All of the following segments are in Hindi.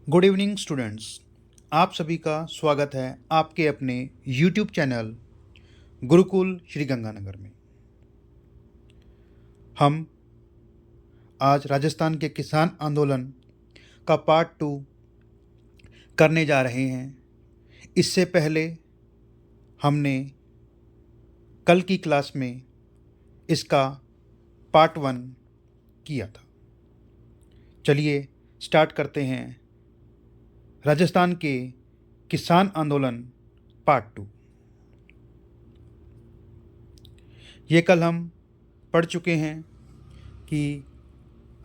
Good evening students. आप सभी का स्वागत है आपके अपने यूट्यूब चैनल गुरुकुल श्री गंगानगर में। हम आज राजस्थान के किसान आंदोलन का पार्ट 2 करने जा रहे हैं। इससे पहले हमने कल की क्लास में इसका पार्ट 1 किया था। चलिए स्टार्ट करते हैं राजस्थान के किसान आंदोलन पार्ट 2। ये कल हम पढ़ चुके हैं कि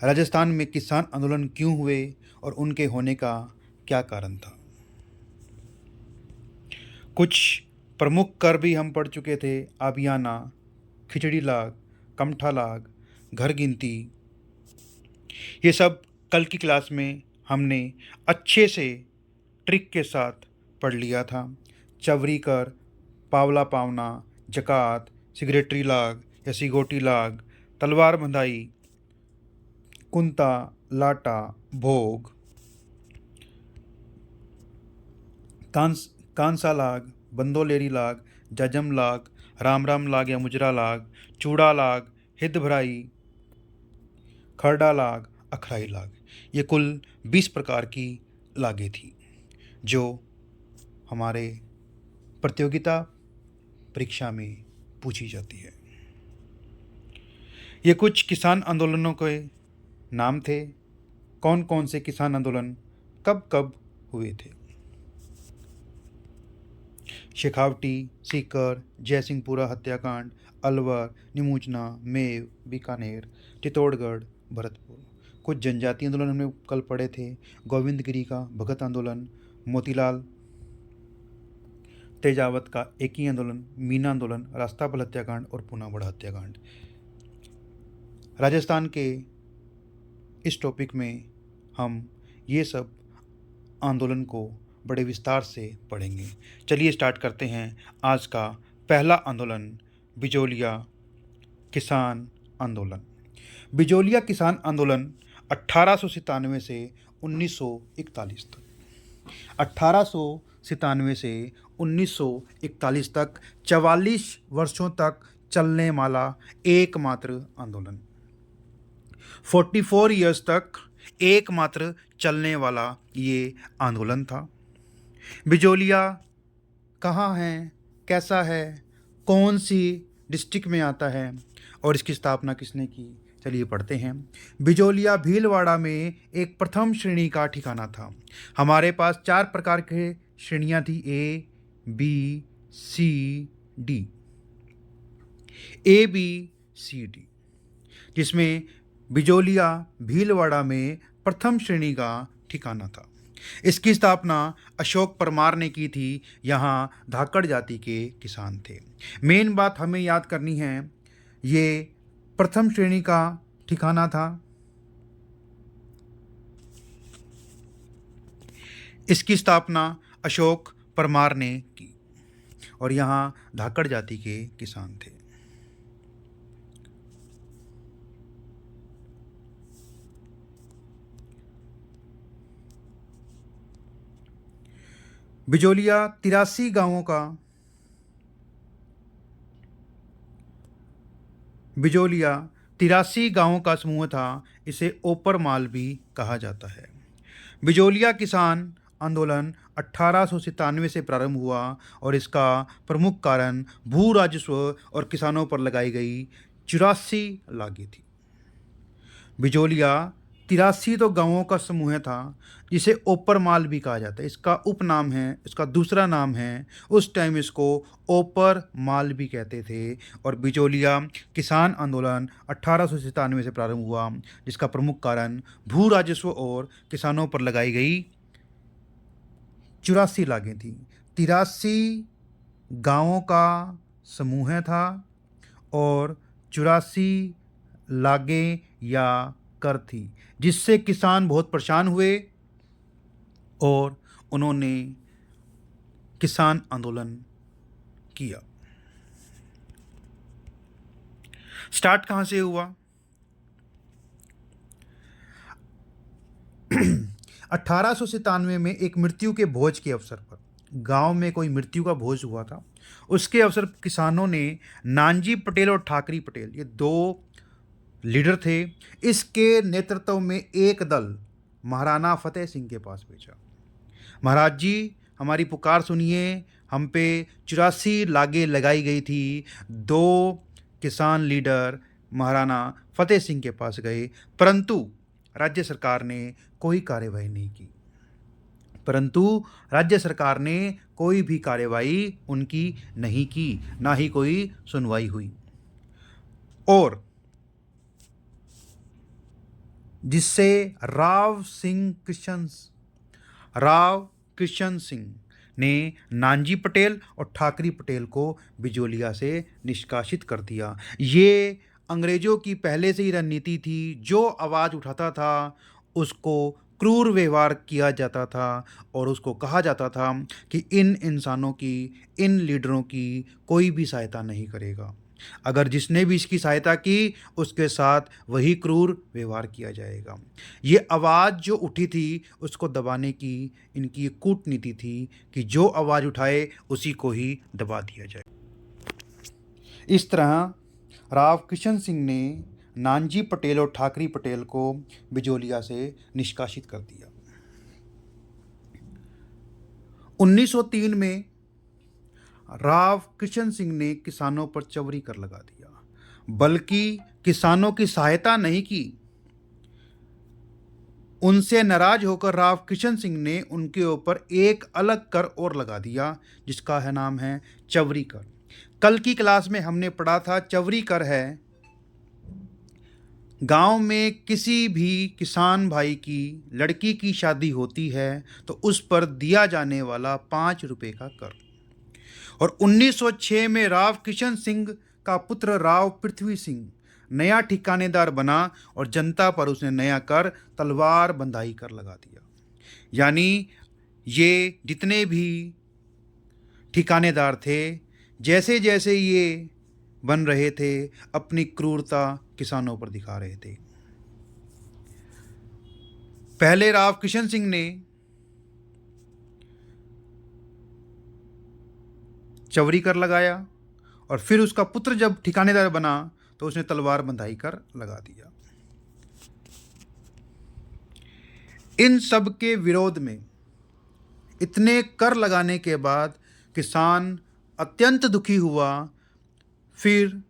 राजस्थान में किसान आंदोलन क्यों हुए और उनके होने का क्या कारण था। कुछ प्रमुख कर भी हम पढ़ चुके थे। आबियाना, खिचड़ी लाग, कमठा लाग, घर गिनती, ये सब कल की क्लास में हमने अच्छे से ट्रिक के साथ पढ़ लिया था। चवरी कर, पावला पावना, जकात, सिगरेटरी लाग या सिगोटी लाग, तलवार बंधाई, कुंता, लाटा, भोग, कांसा लाग, बंदोलेरी लाग, जजम लाग, राम राम लाग या मुजरा लाग, चूड़ा लाग, हिद भराई, खरडा लाग, अखराई लाग, ये कुल 20 प्रकार की लागें थी जो हमारे प्रतियोगिता परीक्षा में पूछी जाती है। ये कुछ किसान आंदोलनों के नाम थे। कौन कौन से किसान आंदोलन कब कब हुए थे। शेखावटी, सीकर, जयसिंहपुरा हत्याकांड, अलवर, निमूचना, मेव, बीकानेर, चित्तौड़गढ़, भरतपुर। कुछ जनजातीय आंदोलन हमने कल पढ़े थे। गोविंदगिरी का भगत आंदोलन, मोतीलाल तेजावत का एकी आंदोलन, मीना आंदोलन, रास्तापल हत्याकांड और पूनावाड़ा हत्याकांड। राजस्थान के इस टॉपिक में हम ये सब आंदोलन को बड़े विस्तार से पढ़ेंगे। चलिए स्टार्ट करते हैं आज का पहला आंदोलन, बिजोलिया किसान आंदोलन। बिजोलिया किसान आंदोलन 1897 से 1941 तक 1897 से 1941 तक 44 वर्षों तक चलने वाला एकमात्र आंदोलन, 44 ईयर्स तक एकमात्र चलने वाला ये आंदोलन था। बिजोलिया कहाँ है, कैसा है, कौन सी डिस्ट्रिक्ट में आता है और इसकी स्थापना किसने की, चलिए पढ़ते हैं। बिजोलिया भीलवाड़ा में एक प्रथम श्रेणी का ठिकाना था। हमारे पास 4 प्रकार के श्रेणियां थी, ए, बी, सी, डी। ए, बी, सी, डी, जिसमें बिजोलिया भीलवाड़ा में प्रथम श्रेणी का ठिकाना था। इसकी स्थापना अशोक परमार ने की थी। यहाँ धाकड़ जाति के किसान थे। मेन बात हमें याद करनी है, ये प्रथम श्रेणी का ठिकाना था। इसकी स्थापना अशोक परमार ने की और यहाँ धाकड़ जाति के किसान थे। बिजोलिया 83 गांवों का बिजोलिया 83 गांवों का समूह था। इसे ओपर माल भी कहा जाता है। बिजोलिया किसान आंदोलन 1897 से प्रारंभ हुआ और इसका प्रमुख कारण भू राजस्व और किसानों पर लगाई गई 84 लागें थी। बिजोलिया 83 तो गांवों का समूह था जिसे ओपर माल भी कहा जाता है। इसका उपनाम है, इसका दूसरा नाम है, उस टाइम इसको ओपर माल भी कहते थे। और बिजोलिया किसान आंदोलन 1897 से प्रारंभ हुआ जिसका प्रमुख कारण भू राजस्व और किसानों पर लगाई गई 84 लागें थी। 83 गांवों का समूह था और 84 लागें या कर थी, जिससे किसान बहुत परेशान हुए और उन्होंने किसान आंदोलन किया। स्टार्ट कहाँ से हुआ? 1897 में एक मृत्यु के भोज के अवसर पर, गांव में कोई मृत्यु का भोज हुआ था, उसके अवसर पर किसानों ने नानजी पटेल और ठाकरी पटेल, ये दो लीडर थे, इसके नेतृत्व में एक दल महाराणा फतेह सिंह के पास भेजा। महाराज जी, हमारी पुकार सुनिए, हम पे 84 लागें लगाई गई थी। दो किसान लीडर महाराणा फतेह सिंह के पास गए, परंतु राज्य सरकार ने कोई कार्यवाही नहीं की। राज्य सरकार ने कोई भी कार्यवाही उनकी नहीं की, ना ही कोई सुनवाई हुई। और जिससे राव कृष्ण सिंह ने नानजी पटेल और ठाकरी पटेल को बिजोलिया से निष्कासित कर दिया। ये अंग्रेजों की पहले से ही रणनीति थी, जो आवाज़ उठाता था उसको क्रूर व्यवहार किया जाता था और उसको कहा जाता था कि इन इंसानों की, इन लीडरों की कोई भी सहायता नहीं करेगा। अगर जिसने भी इसकी सहायता की उसके साथ वही क्रूर व्यवहार किया जाएगा। ये आवाज़ जो उठी थी उसको दबाने की इनकी कूटनीति थी कि जो आवाज़ उठाए उसी को ही दबा दिया जाए। इस तरह राव कृष्ण सिंह ने नानजी पटेल और ठाकरी पटेल को बिजोलिया से निष्कासित कर दिया। 1903 में राव कृष्ण सिंह ने किसानों पर चवरी कर लगा दिया, बल्कि किसानों की सहायता नहीं की। उनसे नाराज होकर राव कृष्ण सिंह ने उनके ऊपर एक अलग कर और लगा दिया, जिसका नाम है चवरी कर। कल की क्लास में हमने पढ़ा था, चवरी कर है गांव में किसी भी किसान भाई की लड़की की शादी होती है तो उस पर दिया जाने वाला 5 रुपए का कर। और 1906 में राव कृष्ण सिंह का पुत्र राव पृथ्वी सिंह नया ठिकानेदार बना और जनता पर उसने नया कर तलवार बंधाई कर लगा दिया। यानी ये जितने भी ठिकानेदार थे, जैसे जैसे ये बन रहे थे, अपनी क्रूरता किसानों पर दिखा रहे थे। पहले राव कृष्ण सिंह ने चवरी कर लगाया और फिर उसका पुत्र जब ठिकानेदार बना तो उसने तलवार बंधाई कर लगा दिया। इन सब के विरोध में इतने कर लगाने के बाद किसान अत्यंत दुखी हुआ। फिर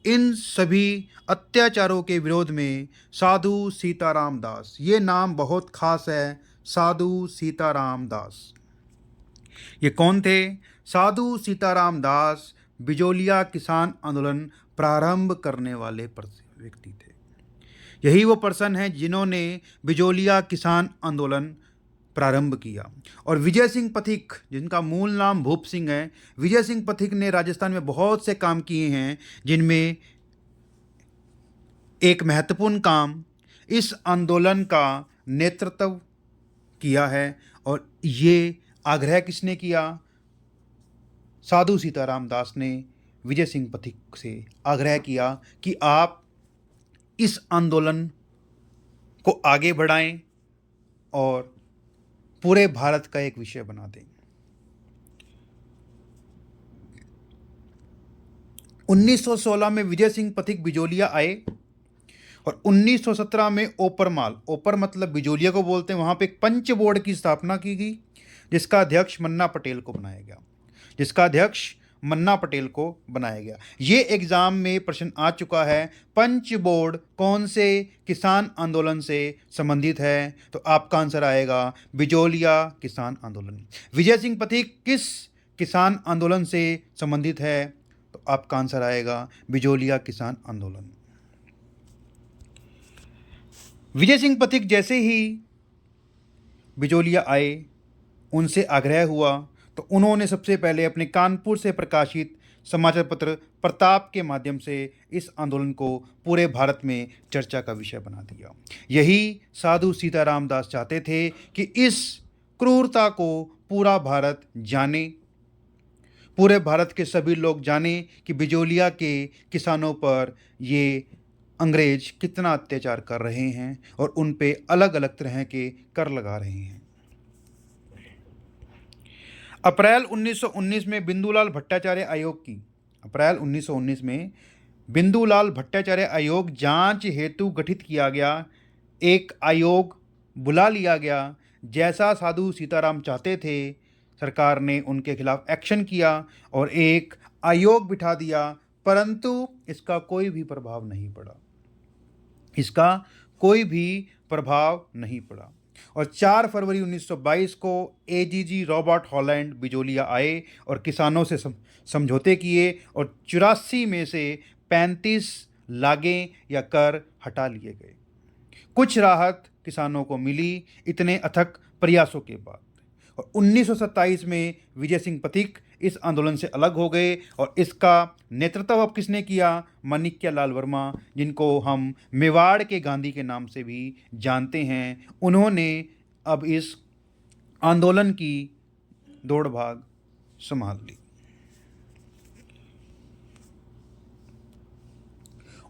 इन सभी अत्याचारों के विरोध में साधु सीताराम दास, ये नाम बहुत खास है, साधु सीताराम दास। ये कौन थे? साधु सीताराम दास बिजोलिया किसान आंदोलन प्रारंभ करने वाले व्यक्ति थे। यही वो पर्सन हैं जिन्होंने बिजोलिया किसान आंदोलन प्रारंभ किया। और विजय सिंह पथिक, जिनका मूल नाम भूप सिंह है, विजय सिंह पथिक ने राजस्थान में बहुत से काम किए हैं, जिनमें एक महत्वपूर्ण काम इस आंदोलन का नेतृत्व किया है। और ये आग्रह किसने किया? साधु सीताराम दास ने विजय सिंह पथिक से आग्रह किया कि आप इस आंदोलन को आगे बढ़ाएं और पूरे भारत का एक विषय बना दें। 1916 में विजय सिंह पथिक बिजोलिया आए और 1917 में ओपरमाल, ओपर मतलब बिजोलिया को बोलते हैं, वहाँ पे एक पंच बोर्ड की स्थापना की गई, जिसका अध्यक्ष मन्ना पटेल को बनाया गया। ये एग्जाम में प्रश्न आ चुका है, पंच बोर्ड कौन से किसान आंदोलन से संबंधित है? तो आपका आंसर आएगा बिजोलिया किसान आंदोलन। विजय सिंह पथिक किस किसान आंदोलन से संबंधित है? तो आपका आंसर आएगा बिजोलिया किसान आंदोलन। विजय सिंह पथिक जैसे ही बिजोलिया आए, उनसे आग्रह हुआ तो उन्होंने सबसे पहले अपने कानपुर से प्रकाशित समाचार पत्र प्रताप के माध्यम से इस आंदोलन को पूरे भारत में चर्चा का विषय बना दिया। यही साधु सीताराम दास चाहते थे कि इस क्रूरता को पूरा भारत जाने, पूरे भारत के सभी लोग जाने कि बिजोलिया के किसानों पर ये अंग्रेज कितना अत्याचार कर रहे हैं और उन पे अलग अलग तरह के कर लगा रहे हैं। अप्रैल 1919 में बिंदुलाल भट्टाचार्य आयोग की अप्रैल 1919 में बिंदुलाल भट्टाचार्य आयोग जांच हेतु गठित किया गया। एक आयोग बुला लिया गया। जैसा साधु सीताराम चाहते थे, सरकार ने उनके खिलाफ एक्शन किया और एक आयोग बिठा दिया, परंतु इसका कोई भी प्रभाव नहीं पड़ा। इसका कोई भी प्रभाव नहीं पड़ा। और 4 फरवरी 1922 को एजीजी रॉबर्ट हॉलैंड बिजोलिया आए और किसानों से समझौते किए और 84 में से 35 लागें या कर हटा लिए गए। कुछ राहत किसानों को मिली इतने अथक प्रयासों के बाद। और 1927 में विजय सिंह पथिक इस आंदोलन से अलग हो गए और इसका नेतृत्व अब किसने किया? माणिक्यलाल वर्मा, जिनको हम मेवाड़ के गांधी के नाम से भी जानते हैं। उन्होंने अब इस आंदोलन की दौड़ भाग संभाल ली।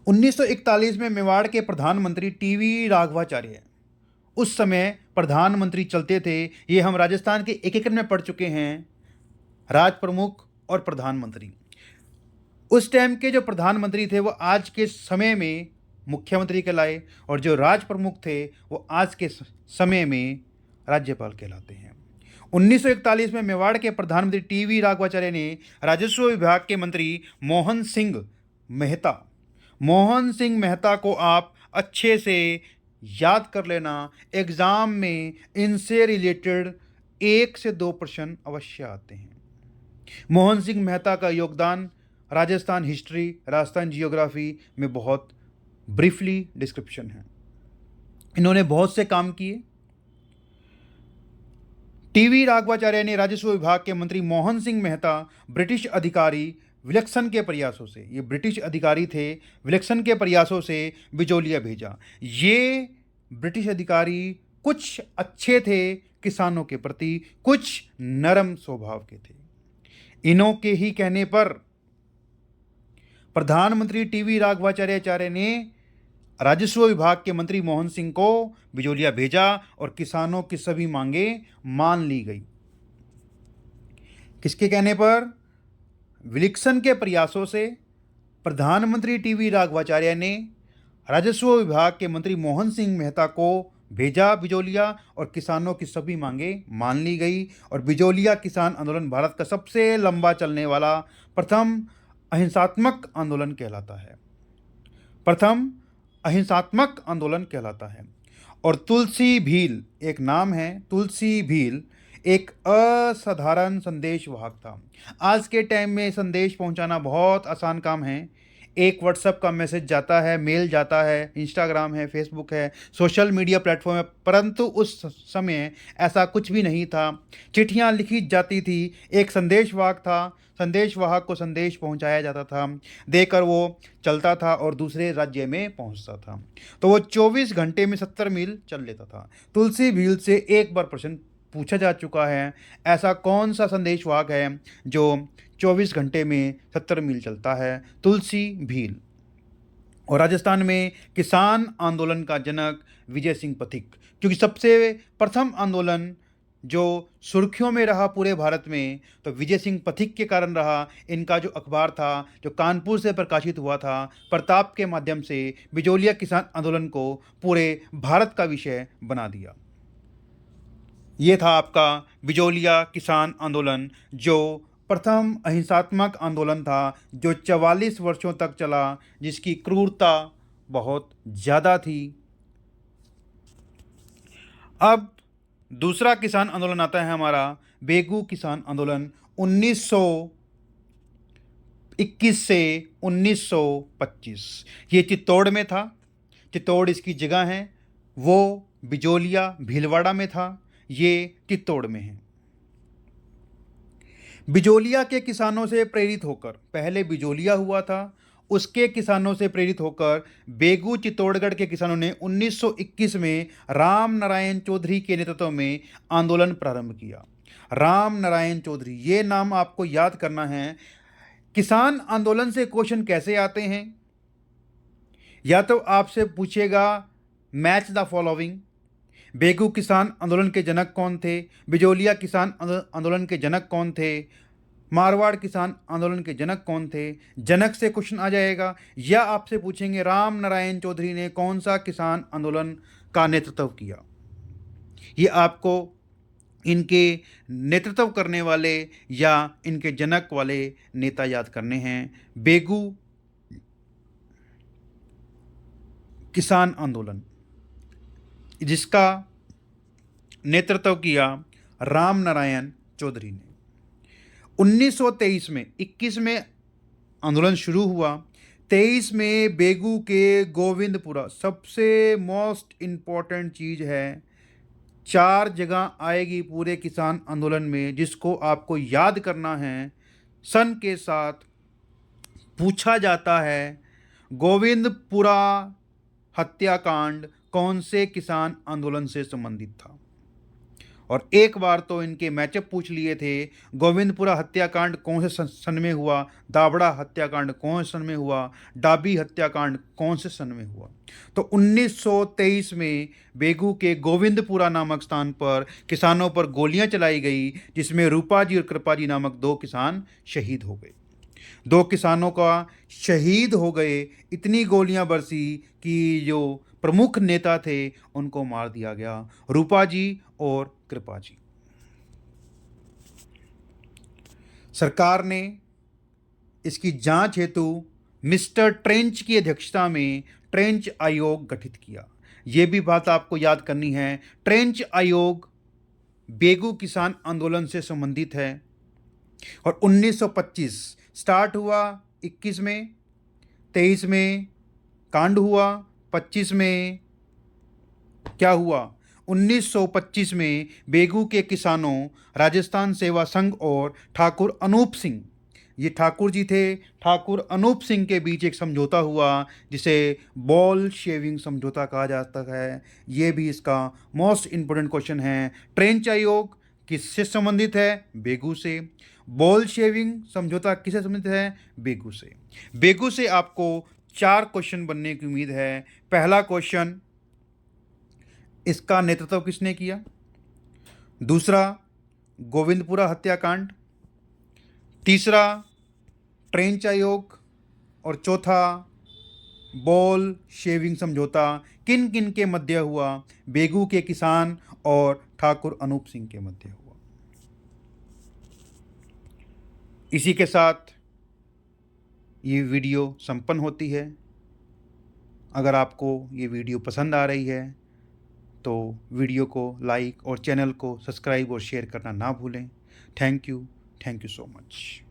1941 में मेवाड़ के प्रधानमंत्री टीवी राघवाचार्य, उस समय प्रधानमंत्री चलते थे, ये हम राजस्थान के एक में पढ़ चुके हैं, राज प्रमुख और प्रधानमंत्री। उस टाइम के जो प्रधानमंत्री थे वो आज के समय में मुख्यमंत्री कहलाए और जो राज प्रमुख थे वो आज के समय में राज्यपाल कहलाते हैं। 1941 में मेवाड़ के प्रधानमंत्री टीवी राघवाचार्य ने राजस्व विभाग के मंत्री मोहन सिंह मेहता को आप अच्छे से याद कर लेना, एग्ज़ाम में इनसे रिलेटेड 1 से 2 प्रश्न अवश्य आते हैं। मोहन सिंह मेहता का योगदान राजस्थान हिस्ट्री, राजस्थान जियोग्राफी में बहुत ब्रीफली डिस्क्रिप्शन है। इन्होंने बहुत से काम किए। टीवी राघवाचार्य ने राजस्व विभाग के मंत्री मोहन सिंह मेहता ब्रिटिश अधिकारी विलक्षण के प्रयासों से, ये ब्रिटिश अधिकारी थे, विलक्षण के प्रयासों से बिजोलिया भेजा। ये ब्रिटिश अधिकारी कुछ अच्छे थे किसानों के प्रति, कुछ नरम स्वभाव के थे। इन्हों के ही कहने पर प्रधानमंत्री टीवी राघवाचार्य ने राजस्व विभाग के मंत्री मोहन सिंह को बिजोलिया भेजा और किसानों की सभी मांगें मान ली गई। किसके कहने पर? विलक्षण के प्रयासों से प्रधानमंत्री टीवी राघवाचार्य ने राजस्व विभाग के मंत्री मोहन सिंह मेहता को भेजा बिजोलिया और किसानों की सभी मांगें मान ली गई। और बिजोलिया किसान आंदोलन भारत का सबसे लंबा चलने वाला प्रथम अहिंसात्मक आंदोलन कहलाता है। प्रथम अहिंसात्मक आंदोलन कहलाता है। और तुलसी भील एक नाम है, तुलसी भील एक असाधारण संदेश वाहक था। आज के टाइम में संदेश पहुंचाना बहुत आसान काम है। एक व्हाट्सएप का मैसेज जाता है, मेल जाता है, इंस्टाग्राम है, फेसबुक है, सोशल मीडिया प्लेटफॉर्म है, परंतु उस समय ऐसा कुछ भी नहीं था। चिट्ठियां लिखी जाती थी, एक संदेशवाहक था, संदेशवाहक को संदेश पहुंचाया जाता था, देकर वो चलता था और दूसरे राज्य में पहुंचता था। तो वो 24 घंटे में 70 मील चल लेता था। तुलसी भील से एक बार प्रश्न पूछा जा चुका है, ऐसा कौन सा संदेशवाहक है जो 24 घंटे में 70 मील चलता है? तुलसी भील। और राजस्थान में किसान आंदोलन का जनक विजय सिंह पथिक, क्योंकि सबसे प्रथम आंदोलन जो सुर्खियों में रहा पूरे भारत में तो विजय सिंह पथिक के कारण रहा। इनका जो अखबार था, जो कानपुर से प्रकाशित हुआ था, प्रताप के माध्यम से बिजोलिया किसान आंदोलन को पूरे भारत का विषय बना दिया। ये था आपका बिजोलिया किसान आंदोलन, जो प्रथम अहिंसात्मक आंदोलन था, जो 44 वर्षों तक चला, जिसकी क्रूरता बहुत ज़्यादा थी। अब दूसरा किसान आंदोलन आता है हमारा बेगू किसान आंदोलन 1921 से 1925। ये चित्तौड़ में था। चित्तौड़ इसकी जगह है, वो बिजोलिया भीलवाड़ा में था, ये चित्तौड़ में है। बिजोलिया के किसानों से प्रेरित होकर, पहले बिजोलिया हुआ था, उसके किसानों से प्रेरित होकर बेगू चित्तौड़गढ़ के किसानों ने 1921 में राम नारायण चौधरी के नेतृत्व में आंदोलन प्रारंभ किया। राम नारायण चौधरी, ये नाम आपको याद करना है। किसान आंदोलन से क्वेश्चन कैसे आते हैं? या तो आपसे पूछेगा मैच द फॉलोइंग, बेगू किसान आंदोलन के जनक कौन थे, बिजोलिया किसान आंदोलन के जनक कौन थे, मारवाड़ किसान आंदोलन के जनक कौन थे, जनक से क्वेश्चन आ जाएगा। या आपसे पूछेंगे राम नारायण चौधरी ने कौन सा किसान आंदोलन का नेतृत्व किया। ये आपको इनके नेतृत्व करने वाले या इनके जनक वाले नेता याद करने हैं। बेगू किसान आंदोलन जिसका नेतृत्व किया राम नारायण चौधरी ने। 1923 में 21 में आंदोलन शुरू हुआ। 23 में बेगू के गोविंदपुरा, सबसे मोस्ट इम्पॉर्टेंट चीज़ है, 4 जगह आएगी पूरे किसान आंदोलन में जिसको आपको याद करना है। सन के साथ पूछा जाता है गोविंदपुरा हत्याकांड कौन से किसान आंदोलन से संबंधित था। और एक बार तो इनके मैचअप पूछ लिए थे, गोविंदपुरा हत्याकांड कौन से सन में हुआ, दाबड़ा हत्याकांड कौन से सन में हुआ, डाबी हत्याकांड कौन से सन में हुआ। तो 1923 में बेगू के गोविंदपुरा नामक स्थान पर किसानों पर गोलियां चलाई गई, जिसमें रूपाजी और कृपाजी नामक 2 किसान शहीद हो गए। 2 किसानों का शहीद हो गए, इतनी गोलियां बरसी कि जो प्रमुख नेता थे उनको मार दिया गया, रूपाजी और कृपाजी। सरकार ने इसकी जांच हेतु मिस्टर ट्रेंच की अध्यक्षता में ट्रेंच आयोग गठित किया। ये भी बात आपको याद करनी है, ट्रेंच आयोग बेगू किसान आंदोलन से संबंधित है। और 1925 स्टार्ट हुआ, 21 में, 23 में कांड हुआ, 25 में क्या हुआ, 1925 में बेगू के किसानों, राजस्थान सेवा संघ और ठाकुर अनूप सिंह, ये ठाकुर जी थे, ठाकुर अनूप सिंह के बीच एक समझौता हुआ जिसे बॉल शेविंग समझौता कहा जाता है। ये भी इसका मोस्ट इम्पोर्टेंट क्वेश्चन है। ट्रेंच आयोग किससे संबंधित है? बेगू से। बॉल शेविंग समझौता किससे संबंधित है? बेगू से। बेगू से आपको 4 क्वेश्चन बनने की उम्मीद है। पहला क्वेश्चन, इसका नेतृत्व किसने किया? दूसरा, गोविंदपुरा हत्याकांड। तीसरा, ट्रेंच आयोग। और चौथा, बॉल शेविंग समझौता किन किन के मध्य हुआ? बेगू के किसान और ठाकुर अनूप सिंह के मध्य हुआ। इसी के साथ ये वीडियो संपन्न होती है। अगर आपको ये वीडियो पसंद आ रही है तो वीडियो को लाइक और चैनल को सब्सक्राइब और शेयर करना ना भूलें। Thank you so much.